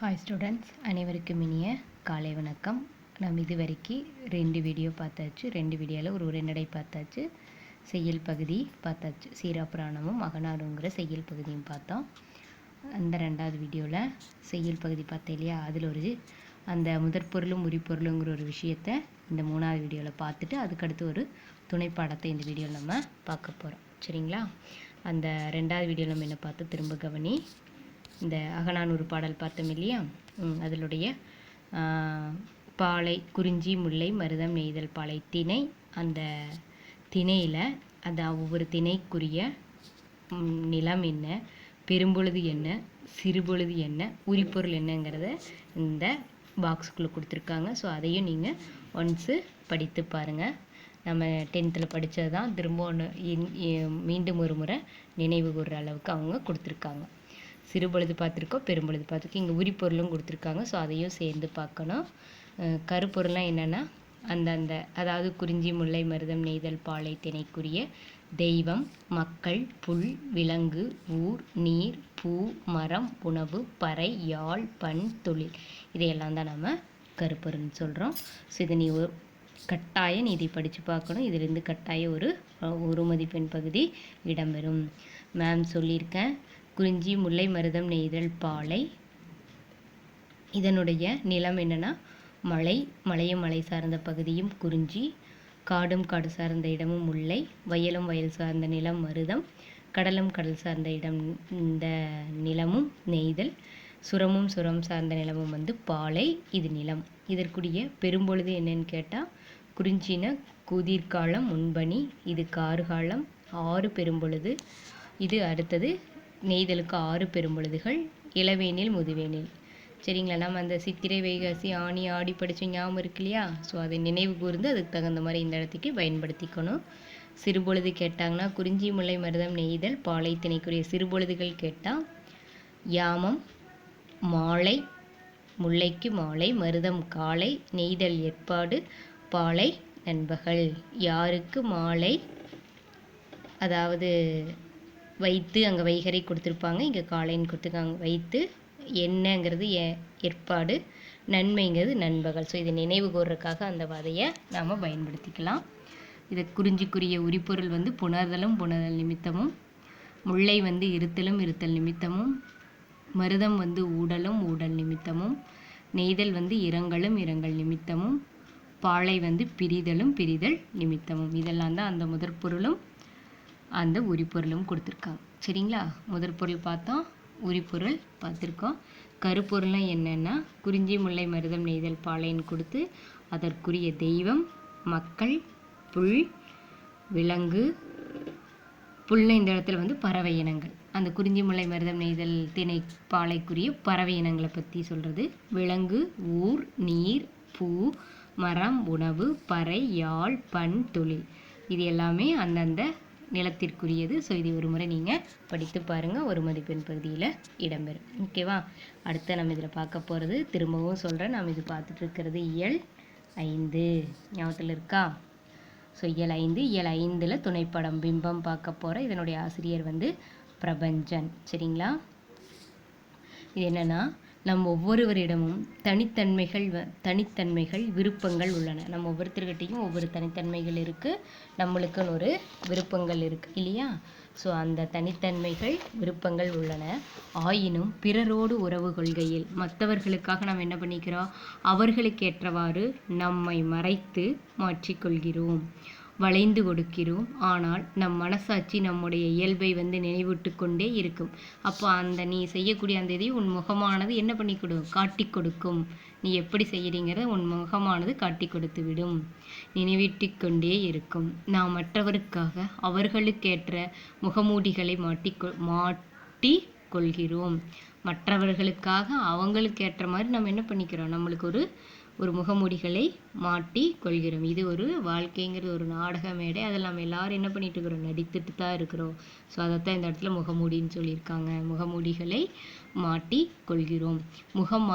Hi students, அனைவருக்கும் இனிய காலை வணக்கம். நம்ம இது வரைக்கும் 2 வீடியோ பார்த்தாச்சு. 2 வீடியோவில் ஒரு உரைநடை பார்த்தாச்சு, செய்யுள் பகுதி பார்த்தாச்சு. சீராப்புராணமும் அகநானூறுங்கிற செய்யுள் பகுதியும் பார்த்தோம். அந்த 2வது வீடியோவில் செய்யுள் பகுதி பார்த்தேன் இல்லையா, அதில் அந்த முதற்பொருளும் உரிப்பொருளுங்கிற ஒரு விஷயத்தை இந்த 3வது வீடியோவில் பார்த்துட்டு அதுக்கடுத்து ஒரு துணைப்பாடத்தை இந்த வீடியோவில் நம்ம பார்க்க போகிறோம். சரிங்களா? அந்த 2வது வீடியோவில் நம்ம என்ன பார்த்து திரும்ப கவனி. இந்த அகநானூறு பாடல் பார்த்தோம் இல்லையா, அதனுடைய பாலை, குறிஞ்சி, முல்லை, மருதம், நெய்தல், பாலை திணை. அந்த திணையில் அந்த ஒவ்வொரு திணைக்குரிய நிலம் என்ன, பெரும்பொழுது என்ன, சிறுபொழுது என்ன, உரிப்பொருள் என்னங்கிறத இந்த பாக்ஸுக்குள்ளே கொடுத்துருக்காங்க. ஸோ அதையும் நீங்கள் ஒன்ஸு படித்து பாருங்கள். நம்ம 10th படித்தது தான் திரும்ப மீண்டும் ஒரு முறை நினைவு கூறுற அளவுக்கு அவங்க கொடுத்துருக்காங்க. சிறுபொழுது பார்த்துருக்கோம், பெரும்பொழுது பார்த்துருக்கோம். இங்கே உரிப்பொருளும் கொடுத்துருக்காங்க. ஸோ அதையும் சேர்ந்து பார்க்கணும். கருப்பொருள்லாம் என்னென்னா அந்தந்த அதாவது குறிஞ்சி, முல்லை, மருதம், நெய்தல், பாலை திணைக்குரிய தெய்வம், மக்கள், புல், விலங்கு, ஊர், நீர், பூ, மரம், உணவு, பறை, யாழ், பண், தொழில், இதையெல்லாம் தான் நம்ம கருப்பொருள்னு சொல்கிறோம். ஸோ இதை நீ கட்டாயம் இதை படித்து பார்க்கணும். இதிலிருந்து கட்டாயம் ஒரு மதிப்பெண் பகுதி இடம்பெறும். மேம் சொல்லியிருக்கேன், குறிஞ்சி, முல்லை, மருதம், நெய்தல், பாலை இதனுடைய நிலம் என்னென்னா மலையும் மலை சார்ந்த பகுதியும் குறிஞ்சி, காடும் காடு சார்ந்த இடமும் முல்லை, வயலும் வயல் சார்ந்த நிலம் மருதம், கடலும் கடல் சார்ந்த இடம் இந்த நிலமும் நெய்தல், சுரமும் சுரம் சார்ந்த நிலமும் பாலை, இது நிலம். இதற்குரிய பெரும்பொழுது என்னன்னு கேட்டால், குறிஞ்சின குதிர்காலம் முன்பனி, இது கார்காலம் 6 பெரும்பொழுது. இது அடுத்தது நெய்தலுக்கு 6 பெரும்பொழுதுகள், இளவேனில், முதுவேனில். சரிங்களா? நம்ம அந்த சித்திரை, வைகாசி, ஆனி, ஆடி படித்த ஞாபகம் இருக்கு இல்லையா? ஸோ அதை நினைவு கூர்ந்து அதுக்கு தகுந்த மாதிரி இந்த இடத்துக்கு பயன்படுத்திக்கணும். சிறுபொழுது கேட்டாங்கன்னா குறிஞ்சி, முல்லை, மருதம், நெய்தல், பாலை திணைக்குரிய சிறுபொழுதுகள் கேட்டால் யாமம், மாலை, முல்லைக்கு மாலை, மருதம் காலை, நெய்தல் ஏற்பாடு, பாலை நண்பகல். யாருக்கு மாலை, அதாவது வைத்து அங்கே வைகரை கொடுத்துருப்பாங்க, இங்கே காலைன்னு கொடுத்துருக்காங்க. வைத்து என்னங்கிறது ஏற்பாடு, நன்மைங்கிறது நண்பகல். ஸோ இதை நினைவு கூறுறதுக்காக அந்த வதையை நாம் பயன்படுத்திக்கலாம். இதை குறிஞ்சிக்குரிய உரிப்பொருள் புணர்தலும் புணர்தல் நிமித்தமும், முல்லை இருத்தலும் இருத்தல் நிமித்தமும், மருதம் ஊடலும் ஊடல் நிமித்தமும், நெய்தல் இரங்கலும் இரங்கல் நிமித்தமும், பாலை பிரிதலும் பிரிதல் நிமித்தமும். இதெல்லாம் தான் அந்த முதற்பொருளும் அந்த உரிப்பொருளும் கொடுத்துருக்காங்க. சரிங்களா? முதற் பொருள் பார்த்தோம், உரிப்பொருள் பார்த்துருக்கோம். கருப்பொருள்லாம் என்னென்னா குறிஞ்சி, முல்லை, மருதம், நெய்தல், பாலைன்னு கொடுத்து அதற்குரிய தெய்வம், மக்கள், புல், விலங்கு. புல்ல இந்த இடத்துல பறவை இனங்கள். அந்த குறிஞ்சி, முல்லை, மருதம், நெய்தல், திணை, பாலைக்குரிய பறவை இனங்களை பற்றி சொல்கிறது. விலங்கு, ஊர், நீர், பூ, மரம், உணவு, பறை, யாழ், பண், தொழில், இது எல்லாமே அந்தந்த நிலத்திற்குரியது. ஸோ இது ஒரு முறை நீங்கள் படித்து பாருங்கள், ஒரு மதிப்பெண் பகுதியில் இடம்பெறும். ஓகேவா? அடுத்து நம்ம இதில் பார்க்க போகிறது, திரும்பவும் சொல்கிறேன், நம்ம இது பார்த்துட்டு இருக்கிறது இயல் 5 ஞாபகத்தில் இருக்கா? ஸோ இயல் 5, இயல் 5ல் துணைப்படம் பிம்பம் பார்க்க போகிறோம். இதனுடைய ஆசிரியர் பிரபஞ்சன். சரிங்களா? இது என்னென்னா, நம் ஒவ்வொருவரிடமும் தனித்தன்மைகள் விருப்பங்கள் உள்ளன. நம்ம ஒவ்வொருத்தர்கிட்டையும் ஒவ்வொரு தனித்தன்மைகள் இருக்குது, நம்மளுக்குன்னு ஒரு விருப்பங்கள் இருக்குது இல்லையா? ஸோ அந்த தனித்தன்மைகள் விருப்பங்கள் உள்ளன. ஆயினும் பிறரோடு உறவு கொள்கையில் மற்றவர்களுக்காக நாம் என்ன பண்ணிக்கிறோம், அவர்களுக்கு ஏற்றவாறு நம்மை மறைத்து மாற்றிக்கொள்கிறோம், வளைந்து கொடுக்கிறோம். ஆனால் நம் மனசாட்சி நம்முடைய இயல்பை நினைவூட்டு கொண்டே இருக்கும். அப்போ அந்த நீ செய்யக்கூடிய அந்த இதையும் உன் முகமானது என்ன பண்ணி காட்டி கொடுக்கும். நீ எப்படி செய்கிறீங்கிறத உன் முகமானது காட்டி கொடுத்து விடும், நினைவூட்டி கொண்டே இருக்கும். நாம் மற்றவருக்காக அவர்களுக்கேற்ற முகமூடிகளை மாட்டி கொள்கிறோம். மற்றவர்களுக்காக அவங்களுக்கு ஏற்ற மாதிரி நம்ம என்ன பண்ணிக்கிறோம், நம்மளுக்கு ஒரு முகமூடிகளை மாட்டி கொள்கிறோம். இது ஒரு வாழ்க்கைங்கிறது ஒரு நாடக மேடை. அதில் நம்ம எல்லாரும் என்ன பண்ணிட்டு இருக்கிறோம், நடித்துட்டு தான் இருக்கிறோம். ஸோ அதைத்தான் இந்த இடத்துல முகமூடின்னு சொல்லியிருக்காங்க. முகமூடிகளை மாட்டி கொள்கிறோம். முகம்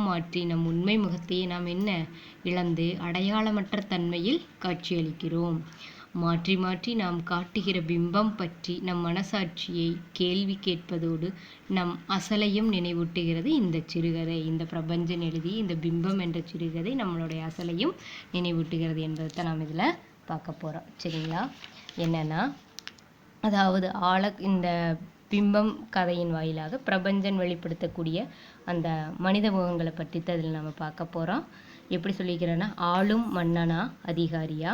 மாற்றி நம் உண்மை முகத்தையே நாம் என்ன இழந்து அடையாளமற்ற தன்மையில் காட்சியளிக்கிறோம். மாற்றி மாற்றி நாம் காட்டுகிற பிம்பம் பற்றி நம் மனசாட்சியை கேள்வி கேட்பதோடு நம் அசலையும் நினைவூட்டுகிறது இந்த சிறுகதை. இந்த பிரபஞ்சன் எழுதிய இந்த பிம்பம் என்ற சிறுகதை நம்மளுடைய அசலையும் நினைவூட்டுகிறது என்பதை தான் நாம் இதில் பார்க்க போகிறோம். சரிங்களா? என்னென்னா, அதாவது இந்த பிம்பம் கதையின் வாயிலாக பிரபஞ்சன் வெளிப்படுத்தக்கூடிய அந்த மனித முகங்களை பற்றி தான் இதில் நம்ம பார்க்க போகிறோம். எப்படி சொல்லிக்கிறேன்னா, ஆளும் மன்னனா அதிகாரியா,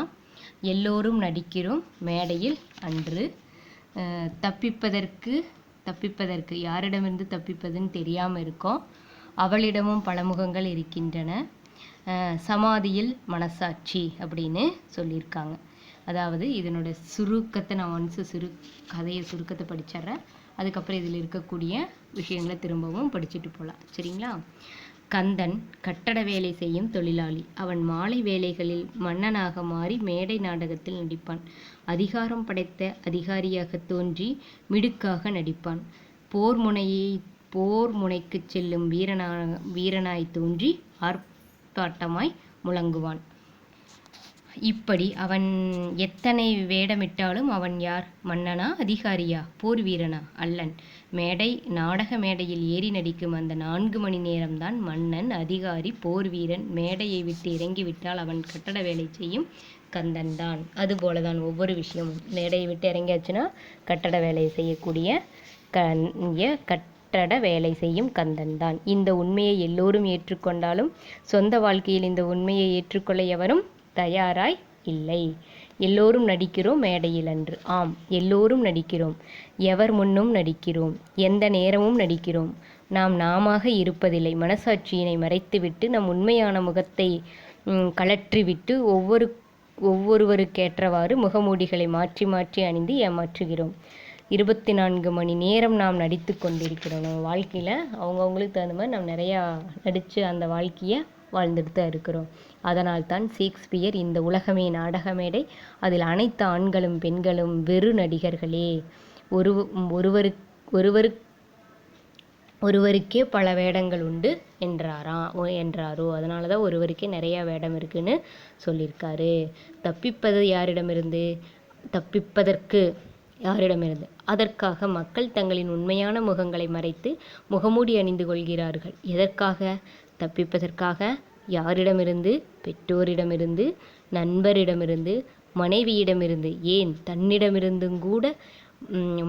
எல்லோரும் நடிக்கிறோம் மேடையில் அன்று, தப்பிப்பதற்கு யாரிடமிருந்து தப்பிப்பதுன்னு தெரியாமல் இருக்கோம், அவளிடமும் பல முகங்கள் இருக்கின்றன, சமாதியில் மனசாட்சி அப்படின்னு சொல்லியிருக்காங்க. அதாவது இதனோட சுருக்கத்தை நான் கதையை சுருக்கத்தை படிச்சிட்றேன். அதுக்கப்புறம் இதில் இருக்கக்கூடிய விஷயங்களை திரும்பவும் படிச்சுட்டு போகலாம். சரிங்களா? கந்தன் கட்டட வேலை செய்யும் தொழிலாளி. அவன் மாலை வேளைகளில் மன்னனாக மாறி மேடை நாடகத்தில் நடிப்பான். அதிகாரம் படைத்த அதிகாரியாக தோன்றி மிடுக்காக நடிப்பான். போர் முனைக்கு செல்லும் வீரனாய் தோன்றி ஆர்ப்பாட்டமாய் முழங்குவான். இப்படி அவன் எத்தனை வேடமிட்டாலும் அவன் யார்? மன்னனா அதிகாரியா போர் வீரனா? அல்லன். நாடக மேடையில் ஏறி நடிக்கும் அந்த 4 மணி நேரம்தான் மன்னன், அதிகாரி, போர் வீரன். மேடையை விட்டு இறங்கிவிட்டால் அவன் கட்டட வேலை செய்யும் கந்தன் தான். அதுபோல தான் ஒவ்வொரு விஷயமும். மேடையை விட்டு இறங்கியாச்சுன்னா கட்டட வேலை செய்யக்கூடிய கட்டட வேலை செய்யும் கந்தன் தான். இந்த உண்மையை எல்லோரும் ஏற்றுக்கொண்டாலும் சொந்த வாழ்க்கையில் இந்த உண்மையை ஏற்றுக்கொள்ள எவரும் தயாராய் இல்லை. எல்லோரும் நடிக்கிறோம் மேடையில் அன்று. ஆம், எல்லோரும் நடிக்கிறோம். எவர் முன்னும் நடிக்கிறோம். எந்த நேரமும் நடிக்கிறோம். நாமாக இருப்பதில்லை. மனசாட்சியினை மறைத்துவிட்டு நம் உண்மையான முகத்தை கழற்றிவிட்டு ஒவ்வொருவருக்கேற்றவாறு முகமூடிகளை மாற்றி மாற்றி அணிந்து ஏமாற்றுகிறோம். 24 மணி நேரம் நாம் நடித்து கொண்டிருக்கிறோம். நம்ம வாழ்க்கையில் அவங்கவுங்களுக்கு தகுந்த மாதிரி நம்ம நிறையா நடித்து அந்த வாழ்க்கையை வாழ்ந்துட்டு தான் இருக்கிறோம். அதனால் தான் ஷேக்ஸ்பியர் இந்த உலகமே நாடக மேடை, அதில் அனைத்து ஆண்களும் பெண்களும் வெறு நடிகர்களே, ஒருவருக்கே பல வேடங்கள் உண்டு என்றாரோ. அதனால தான் ஒருவருக்கே நிறையா வேடம் இருக்குன்னு சொல்லியிருக்காரு. தப்பிப்பதற்கு யாரிடமிருந்து? அதற்காக மக்கள் தங்களின் உண்மையான முகங்களை மறைத்து முகமூடி அணிந்து கொள்கிறார்கள். எதற்காக? தப்பிப்பதற்காக. யாரிடமிருந்து? பெற்றோரிடமிருந்து, நண்பரிடமிருந்து, மனைவியிடமிருந்து, ஏன்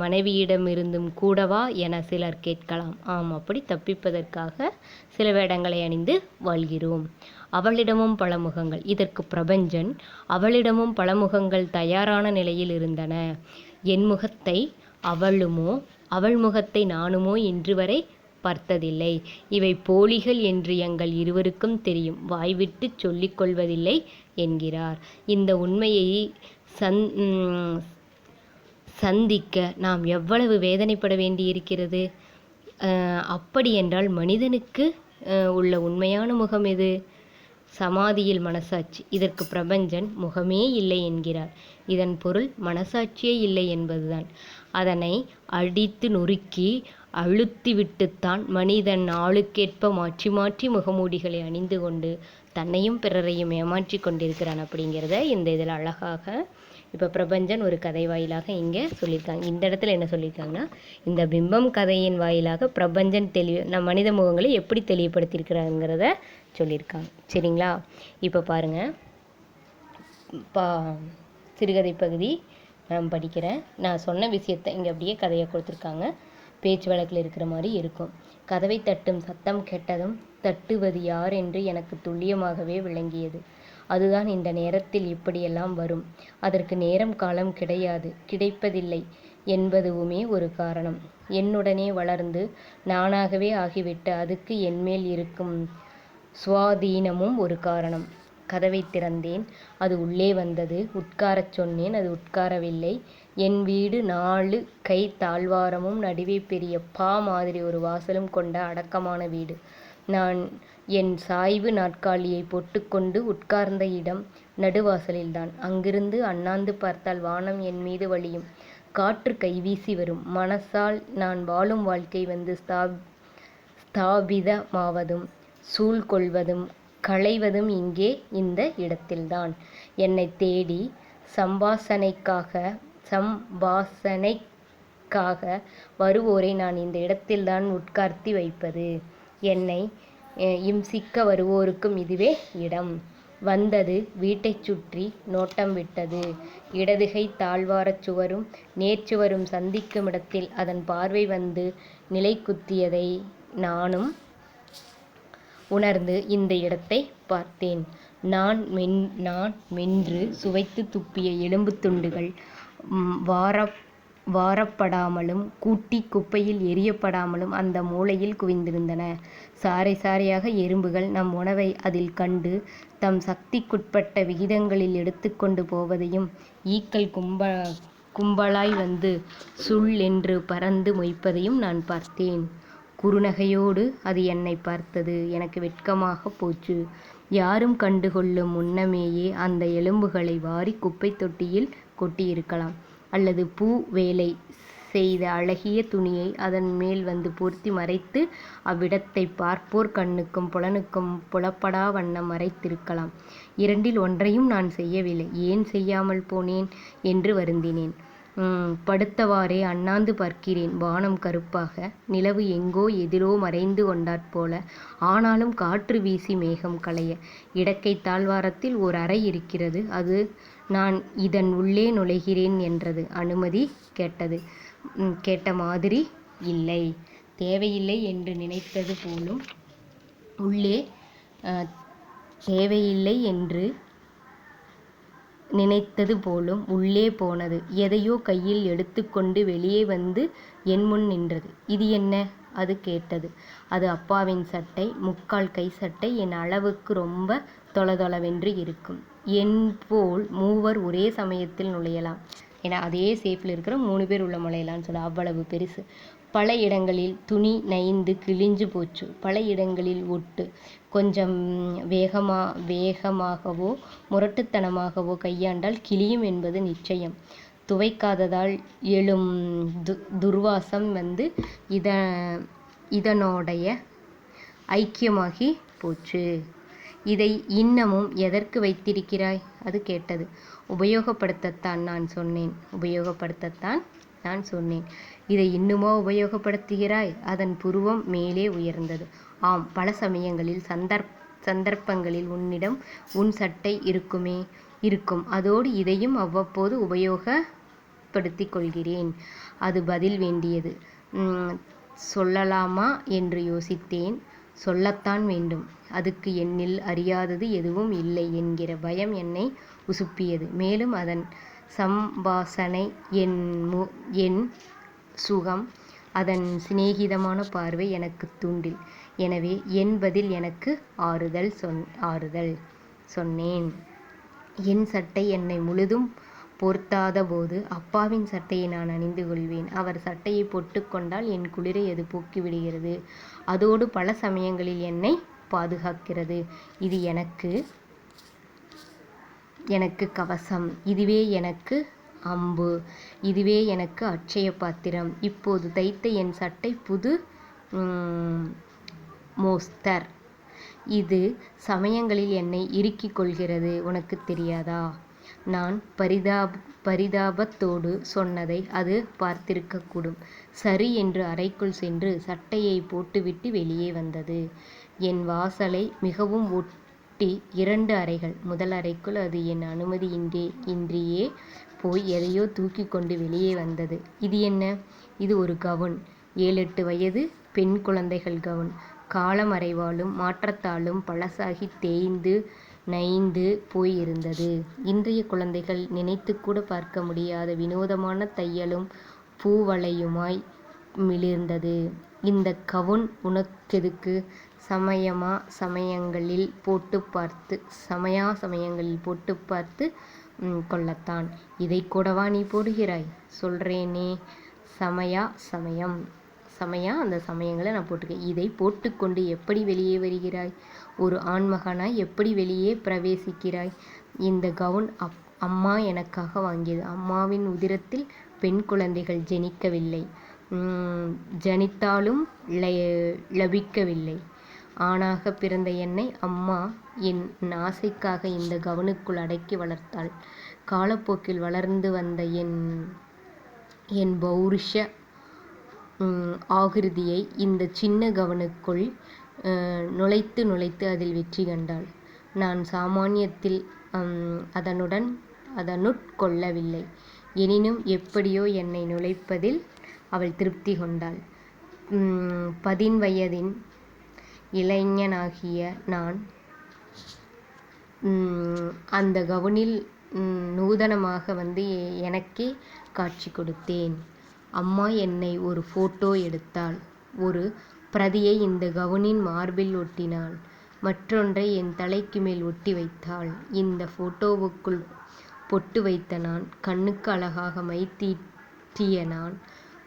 மனைவியிடமிருந்தும் கூடவா என சிலர் கேட்கலாம். ஆம், அப்படி தப்பிப்பதற்காக சில வேடங்களை அணிந்து வாழ்கிறோம். அவளிடமும் பல முகங்கள். இதற்கு பிரபஞ்சன் அவளிடமும் பல முகங்கள் தயாரான நிலையில் இருந்தன. என் முகத்தை அவளுமோ அவள் முகத்தை நானுமோ இன்று வரை பார்த்ததில்லை. இவை போலிகள் என்று எங்கள் இருவருக்கும் தெரியும். வாய்விட்டு சொல்லிக் கொள்வதில்லை என்கிறார். இந்த உண்மையை சந்திக்க நாம் எவ்வளவு வேதனைப்பட வேண்டியிருக்கிறது. அப்படி என்றால் மனிதனுக்கு உள்ள உண்மையான முகம் எது? சமாதியில் மனசாட்சி. இதற்கு பிரபஞ்சன் முகமே இல்லை என்கிறார். இதன் பொருள் மனசாட்சியே இல்லை என்பதுதான். அதனை அடித்து நொறுக்கி அழுத்திவிட்டுத்தான் மனிதன் ஆளுக்கேற்ப மாற்றி மாற்றி முகமூடிகளை அணிந்து கொண்டு தன்னையும் பிறரையும் ஏமாற்றி கொண்டிருக்கிறான் அப்படிங்கிறத இந்த இதில் அழகாக இப்போ பிரபஞ்சன் ஒரு கதை வாயிலாக இங்கே சொல்லியிருக்காங்க. இந்த இடத்துல என்ன சொல்லியிருக்காங்கன்னா, இந்த பிம்பம் கதையின் வாயிலாக பிரபஞ்சன் நம் மனித முகங்களை எப்படி தெளிவுபடுத்தியிருக்கிறாங்கிறத சொல்லியிருக்காங்க. சரிங்களா? இப்போ பாருங்கள், சிறுகதை பகுதி நான் படிக்கிறேன். நான் சொன்ன விஷயத்தை இங்கே அப்படியே கதையை கொடுத்துருக்காங்க. பேச்சு வழக்கில் இருக்கிற மாதிரி இருக்கும். கதவை தட்டும் சத்தம் கேட்டதும் தட்டுவது யார் என்று எனக்கு துல்லியமாகவே விளங்கியது. அதுதான் இந்த நேரத்தில் இப்படியெல்லாம் வரும். அதற்கு நேரம் காலம் கிடைப்பதில்லை என்பதுவுமே ஒரு காரணம். என்னுடனே வளர்ந்து நானாகவே ஆகிவிட்ட அதுக்கு என்மேல் இருக்கும் சுவாதீனமும் ஒரு காரணம். கதவை திறந்தேன். அது உள்ளே வந்தது. உட்காரச் சொன்னேன். அது உட்காரவில்லை. என் வீடு 4 கை தாழ்வாரமும் நடுவே பெரிய பா மாதிரி ஒரு வாசலும் கொண்ட அடக்கமான வீடு. நான் என் சாய்வு நாற்காலியை போட்டுக்கொண்டு உட்கார்ந்த இடம் நடுவாசலில்தான். அங்கிருந்து அண்ணாந்து பார்த்தால் வானம் என் மீது வழியும். காற்று கைவீசி வரும். மனசால் நான் வாழும் வாழ்க்கை வந்து ஸ்தாபிதமாவதும் சூழ்கொள்வதும் களைவதும் இங்கே இந்த இடத்தில்தான். என்னை தேடி சம்பாஷணைக்காக வருவோரை நான் இந்த இடத்தில்தான் உட்கார்த்தி வைப்பது. என்னை இம்சிக்க வருவோருக்கும் இதுவே இடம். வந்தது வீட்டைச் சுற்றி நோட்டம் விட்டது. இடதுகை தாழ்வாரச் சுவரும் நேர்ச்சுவரும் சந்திக்குமிடத்தில் அதன் பார்வை வந்து நிலைக்குத்தியதை நானும் உணர்ந்து இந்த இடத்தைப் பார்த்தேன். நான் மென்று சுவைத்துத் துப்பிய எலும்புத் துண்டுகள் வாரப்படாமலும் கூட்டிக் குப்பையில் எறியப்படாமலும் அந்த மூலையில் குவிந்திருந்தன. சாறை சாறையாக எறும்புகள் நம் உணவை அதில் கண்டு தம் சக்திக்குட்பட்ட விகிதங்களில் எடுத்துக்கொண்டு போவதையும் ஈக்கள் கும்பலாய் வந்து சுள் என்று பறந்து மொய்ப்பதையும் நான் பார்த்தேன். குறுநகையோடு அது என்னை பார்த்தது. எனக்கு வெட்கமாகப் போச்சு. யாரும் கண்டுகொள்ளும் முன்னமேயே அந்த எலும்புகளை வாரி குப்பைத் தொட்டியில் கொட்டியிருக்கலாம். அல்லது பூ வேலை செய்த அழகிய துணியை அதன் மேல் வந்து போர்த்தி மறைத்து அவ்விடத்தை பார்ப்போர் கண்ணுக்கும் புலனுக்கும் புலப்படா வண்ணம் மறைத்திருக்கலாம். இரண்டில் ஒன்றையும் நான் செய்யவில்லை. ஏன் செய்யாமல் போனேன் என்று வருந்தினேன். படுத்தவாறே அண்ணாந்து பார்க்கிறேன். வானம் கருப்பாக, நிலவு எங்கோ எதிரோ மறைந்து கொண்டாற்போல. ஆனாலும் காற்று வீசி மேகம் களைய. இடக்கை தாழ்வாரத்தில் ஓர் அறை இருக்கிறது. அது நான் இதன் உள்ளே நுழைகிறேன் என்றது. அனுமதி கேட்ட மாதிரி இல்லை. தேவையில்லை என்று நினைத்தது போலும் உள்ளே போனது. எதையோ கையில் எடுத்துக்கொண்டு வெளியே வந்து என் முன் நின்றது. இது என்ன? அது கேட்டது. அது அப்பாவின் சட்டை. முக்கால் கை சட்டை. என் அளவுக்கு ரொம்ப தொளதொளவென்று இருக்கும். என் போல் மூவர் ஒரே சமயத்தில் நுழையலாம். ஏன்னா அதே சேஃபில் இருக்கிற 3 பேர் உள்ள நுழையலான்னு சொல்ல, அவ்வளவு பெருசு. பல இடங்களில் துணி நைந்து கிழிஞ்சு போச்சு. பல இடங்களில் ஒட்டு. கொஞ்சம் வேகமாகவோ முரட்டுத்தனமாகவோ கையாண்டால் கிழியும் என்பது நிச்சயம். துவைக்காததால் எழும் துர்வாசம் வந்து இதனோடைய ஐக்கியமாகி போச்சு. இதை இன்னமும் எதற்கு வைத்திருக்கிறாய்? அது கேட்டது. உபயோகப்படுத்தத்தான் நான் சொன்னேன். இதை இன்னுமோ உபயோகப்படுத்துகிறாய்? அதன் புருவம் மேலே உயர்ந்தது. ஆம், பல சமயங்களில் சந்தர்ப்பங்களில் உன்னிடம் உன் சட்டை இருக்கும். அதோடு இதையும் அவ்வப்போது உபயோகப்படுத்திக் கொள்கிறேன். அது பதில் வேண்டியது. சொல்லலாமா என்று யோசித்தேன். சொல்லத்தான் வேண்டும். அதுக்கு என்னில் அறியாதது எதுவும் இல்லை என்கிற பயம் என்னை உசுப்பியது. மேலும் அதன் சம்பாஷணை, என் சுகம், அதன் சிநேகிதமான பார்வை எனக்கு தூண்டில். எனவே என் பதில் எனக்கு ஆறுதல் சொன்னேன். என் சட்டை என்னை முழுதும் பொருத்தாத போது அப்பாவின் சட்டையை நான் அணிந்து கொள்வேன். அவர் சட்டையை போட்டுக்கொண்டால் என் குளிரை அது போக்கிவிடுகிறது. அதோடு பல சமயங்களில் என்னை பாதுகாக்கிறது. இது எனக்கு கவசம். இதுவே எனக்கு அம்பு. இதுவே எனக்கு அட்சய பாத்திரம். இப்போது தைத்த என் சட்டை புது மோஸ்தர். இது சமயங்களில் என்னை இறுக்கிக் கொள்கிறது. உனக்கு தெரியாதா? நான் பரிதாபத்தோடு சொன்னதை அது பார்த்திருக்கக்கூடும். சரி என்று அறைக்குள் சென்று சட்டையை போட்டுவிட்டு வெளியே வந்தது. என் வாசலை மிகவும் ஒட்டி 2 அறைகள். முதல் அறைக்குள் அது என் அனுமதியின்றியே போய் எதையோ தூக்கி கொண்டு வெளியே வந்தது. இது என்ன? இது ஒரு கவுன். 7-8 வயது பெண் குழந்தைகள் கவுன். காலமறைவாலும் மாற்றத்தாலும் பழசாகி தேய்ந்து நைந்து போய் இருந்தது. இன்றைய குழந்தைகள் நினைத்துக்கூட பார்க்க முடியாத வினோதமான தையலும் பூவளையுமாய் மிளிர்ந்தது. இந்த கவுன் உனக்கெதுக்கு? சமயங்களில் போட்டுப் பார்த்து கொள்ளத்தான். இதை கூடவா நீ போடுகிறாய்? சொல்றேனே, அந்த சமயங்களை நான் போட்டுக்கேன். இதை போட்டுக்கொண்டு எப்படி வெளியே வருகிறாய்? ஒரு ஆண்மகனாய் எப்படி வெளியே பிரவேசிக்கிறாய்? இந்த கவுன் அம்மா எனக்காக வாங்கியது. அம்மாவின் உதிரத்தில் பெண் குழந்தைகள் ஜனிக்கவில்லை. ஜனித்தாலும் லபிக்கவில்லை. ஆணாகப் பிறந்த என்னை அம்மா என் ஆசைக்காக இந்த கவுனுக்குள் அடக்கி வளர்த்தாள். காலப்போக்கில் வளர்ந்து வந்த என் பௌருஷ ஆகிருதியை இந்தச் சின்ன கவுனுக்குள் நுழைத்து அதில் வெற்றி கண்டாள். நான் சாமான்யத்தில் அதனுட்கொள்ளவில்லை. எனினும் எப்படியோ என்னை நுழைப்பதில் அவள் திருப்தி கொண்டாள். 10 வயதின் இளைஞனாகிய நான் அந்த கவுனில் நூதனமாக எனக்கே காட்சி கொடுத்தேன். அம்மா என்னை ஒரு போட்டோ எடுத்தாள். ஒரு பிரதியை இந்த கவுனின் மார்பில் ஒட்டினாள். மற்றொன்றை என் தலைக்கு மேல் ஒட்டி வைத்தாள். இந்த போட்டோவுக்குள் பொட்டு வைத்த நான், கண்ணுக்கு அழகாக மை தீட்டிய நான்,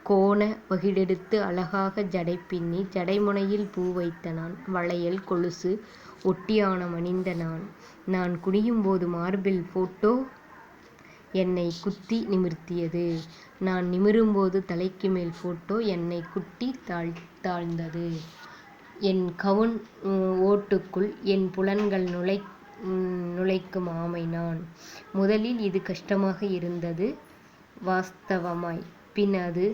கோண வகிடெடுத்து அழகாக ஜடை பின்னி ஜடைமுனையில் பூ வைத்த நான், வளையல் கொலுசு ஒட்டியாணம் அணிந்த நான் குனியும்போது மார்பில் போட்டோ என்னை குத்தி நிமிர்த்தியது. நான் நிமிரும்போது தலைக்கு மேல் போட்டோ என்னை குட்டி தாழ்ந்தது. என் கவுன் ஓட்டுக்குள் என் புலன்கள் நுழைக்கும் ஆமை நான். முதலில் இது கஷ்டமாக இருந்தது வாஸ்தவமாய். பின் அது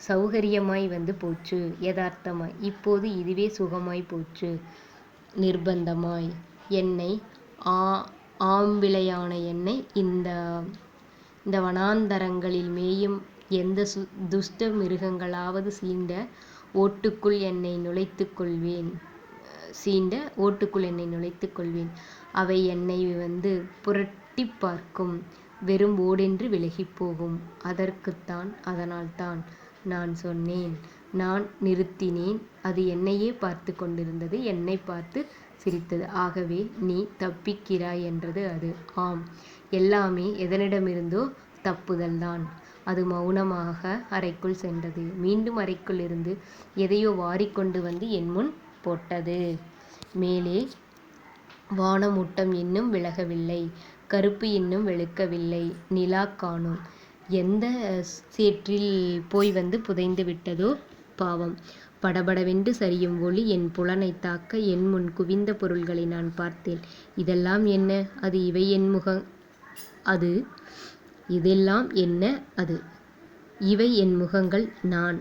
சௌகரியமாய் போச்சு யதார்த்தமாய். இப்போது இதுவே சுகமாய் போச்சு நிர்பந்தமாய். என்னை ஆம்பிளையான என்னை இந்த வனாந்தரங்களில் மேயும் எந்த துஷ்ட மிருகங்களாவது சீண்ட ஓட்டுக்குள் என்னை நுழைத்துக் கொள்வேன். அவை என்னை புரட்டிப் பார்க்கும். வெறும் ஓடென்று விலகிப் போகும். அதனால்தான் நான் சொன்னேன். நான் நிறுத்தினேன். அது என்னையே பார்த்து கொண்டிருந்தது. என்னைப் பார்த்து சிரித்தது. ஆகவே நீ தப்பிக்கிறாய் என்றது அது. ஆம், எல்லாமே எதனிடமிருந்தோ தப்புதல்தான். அது மௌனமாக அறைக்குள் சென்றது. மீண்டும் அறைக்குள் இருந்து எதையோ வாரிக்கொண்டு என் முன் போட்டது. மேலே வானமூட்டம் இன்னும் விலகவில்லை. கருப்பு இன்னும் வெளுக்கவில்லை. நிலா காணோம். எந்த சேற்றில் போய் புதைந்து விட்டதோ பாவம். படபடவென்று சரியும் ஒளி என் புலனைத் தாக்க என் முன் குவிந்த பொருள்களை நான் பார்த்தேன். இதெல்லாம் என்ன? அது இவை என் முகம். அது இதெல்லாம் என்ன? அது இவை என் முகங்கள். நான்.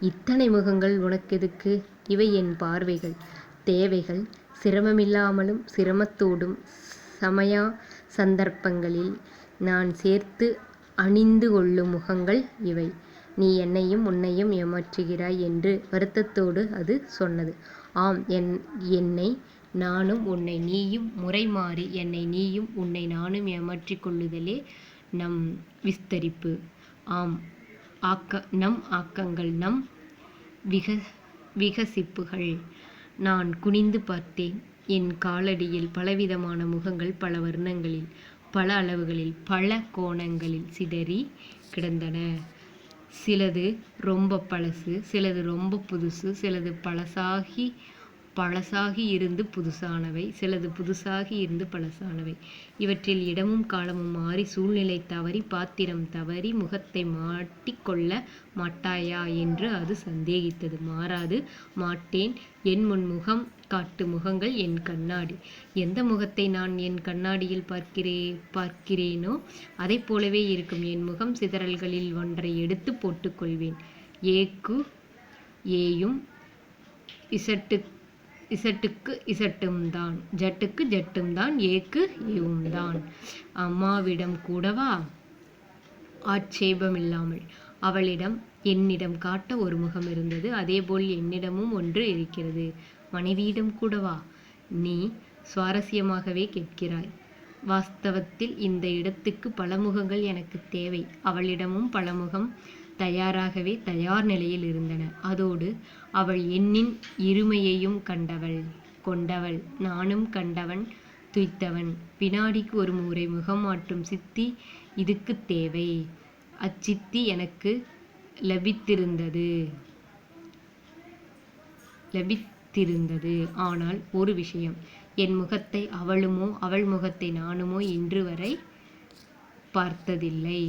இத்தனை முகங்கள் உனக்கெதுக்கு? இவை என் பார்வைகள், தேவைகள். சிரமமில்லாமலும் சிரமத்தோடும் சமயா சந்தர்ப்பங்களில் நான் சேர்த்து அணிந்து கொள்ளும் முகங்கள் இவை. நீ என்னையும் உன்னையும் ஏமாற்றுகிறாய் என்று வருத்தத்தோடு அது சொன்னது. ஆம், என்னை நானும் உன்னை நீயும் முறை மாறி என்னை நீயும் உன்னை நானும் ஏமாற்றிக் கொள்ளுதலே நம் விஸ்தரிப்பு. ஆம், நம் ஆக்கங்கள், நம் விகசிப்புகள். நான் குனிந்து பார்த்தேன். என் காலடியில் பலவிதமான முகங்கள் பல வர்ணங்களில், பல அளவுகளில், பல கோணங்களில் சிதறி கிடந்தன. சிலது ரொம்ப பழசு, சிலது ரொம்ப புதுசு, சிலது பழசாகி இருந்து புதுசானவை, சிலது புதுசாகி இருந்து பழசானவை. இவற்றில் இடமும் காலமும் மாறி, சூழ்நிலை தவறி, பாத்திரம் தவறி முகத்தை மாட்டிக்கொள்ள மாட்டாயா என்று அது சந்தேகித்தது. மாறாது, மாட்டேன். என் முன் முகம் காட்டு முகங்கள் என் கண்ணாடி. எந்த முகத்தை நான் என் கண்ணாடியில் பார்க்கிறேனோ அதைப் போலவே இருக்கும் என் முகம். சிதறல்களில் ஒன்றை எடுத்து போட்டுக்கொள்வேன். ஏக்கு ஏயும், இசட்டுக்கு இசட்டும் தான், ஜட்டுக்கு ஜட்டும் தான், ஏக்கு ஏவும் தான். அம்மாவிடம் கூடவா? ஆட்சேபமில்லாமல். அவளிடம் என்னிடம் காட்ட ஒரு முகம் இருந்தது. அதேபோல் என்னிடமும் ஒன்று இருக்கிறது. மனைவியிடம் கூடவா? நீ சுவாரஸ்யமாகவே கேட்கிறாய். வாஸ்தவத்தில் இந்த இடத்துக்கு பல முகங்கள் எனக்கு தேவை. அவளிடமும் பல முகம் தயார் நிலையில் இருந்தன. அதோடு அவள் என்னின் இருமையையும் கொண்டவள். நானும் கண்டவன், துய்த்தவன். வினாடிக்கு ஒரு முறை முகம் மாற்றும் சித்தி இதுக்குத் தேவை. அச்சித்தி எனக்கு லபித்திருந்தது. ஆனால் ஒரு விஷயம், என் முகத்தை அவளுமோ அவள் முகத்தை நானுமோ இன்று வரை பார்த்ததில்லை.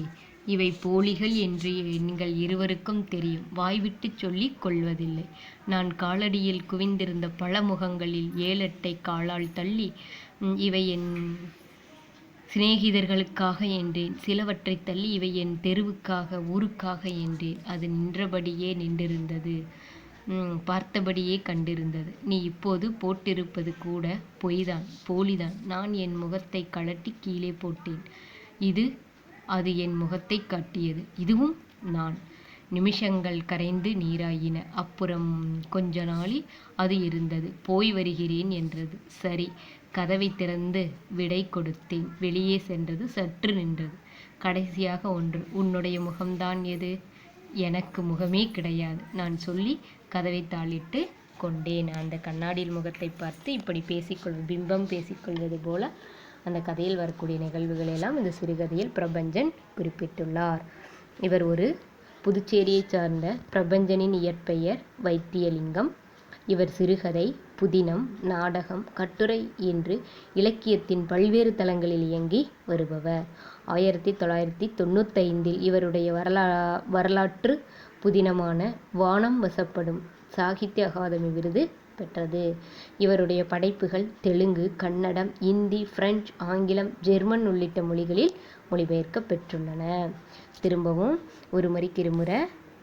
இவை போலிகள் என்று எங்கள் இருவருக்கும் தெரியும். வாய்விட்டுச் சொல்லிக் கொள்வதில்லை. நான் காலடியில் குவிந்திருந்த பல முகங்களில் 7-8 காலால் தள்ளி, இவை என் சிநேகிதர்களுக்காக என்றேன். சிலவற்றைத் தள்ளி, இவை என் தெருவுக்காக, ஊருக்காக என்றேன். அது நின்றபடியே நின்றிருந்தது. பார்த்தபடியே கண்டிருந்தது. நீ இப்போது போட்டிருப்பது கூட பொய்தான், போலிதான். நான் என் முகத்தை கழட்டி கீழே போட்டேன். அது என் முகத்தைக் காட்டியது. இதுவும் நான். நிமிஷங்கள் கரைந்து நீராயின. அப்புறம் கொஞ்ச நாளில் அது இருந்தது. போய் வருகிறேன் என்றது. சரி. கதவை திறந்து விடை கொடுத்தேன். வெளியே சென்றது. சற்று நின்றது. கடைசியாக ஒன்று. உன்னுடைய முகம்தான் எது? எனக்கு முகமே கிடையாது நான் சொல்லி கதவை தாளிட்டு கொண்டேன். அந்த கண்ணாடியில் முகத்தை பார்த்து இப்படி பிம்பம் பேசிக்கொள்வது போல அந்த கதையில் வரக்கூடிய நிகழ்வுகள் எல்லாம் இந்த சிறுகதையில் பிரபஞ்சன் குறிப்பிட்டுள்ளார். இவர் ஒரு புதுச்சேரியைச் சார்ந்த பிரபஞ்சனின் இயற்பெயர் வைத்தியலிங்கம். இவர் சிறுகதை, புதினம், நாடகம், கட்டுரை என்று இலக்கியத்தின் பல்வேறு தளங்களில் இயங்கி வருபவர். 1995 இவருடைய வரலாற்று புதினமான வானம் வசப்படும் சாகித்ய அகாதமி விருது பெற்றது. இவருடைய படைப்புகள் தெலுங்கு, கன்னடம், இந்தி, பிரெஞ்சு, ஆங்கிலம், ஜெர்மன் உள்ளிட்ட மொழிகளில் மொழிபெயர்க்க பெற்றுள்ளன. திரும்பவும் ஒரு முறைக்கு இருமுறை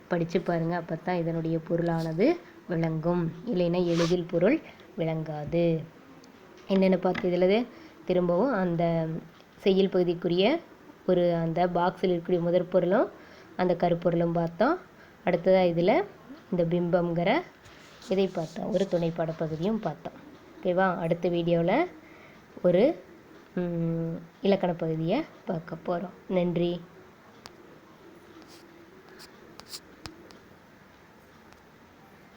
படித்து பாருங்கள். அப்போ தான் இதனுடைய பொருளானது விளங்கும். இல்லைன்னா எளிதில் பொருள் விளங்காது. என்னென்ன பார்த்து இதில் திரும்பவும் அந்த செய்யுள் பகுதிக்குரிய அந்த பாக்ஸில் இருக்கக்கூடிய முதற் பொருளும் அந்த கருப்பொருளும் பார்த்தோம். அடுத்ததாக இதில் இந்த பிம்பம்ங்கிற இதை பார்த்தோம். ஒரு துணைப்பாட பகுதியும் பார்த்தோம். ஓகேவா? அடுத்த வீடியோவில் ஒரு இலக்கண பகுதியை பார்க்க போகிறோம். நன்றி.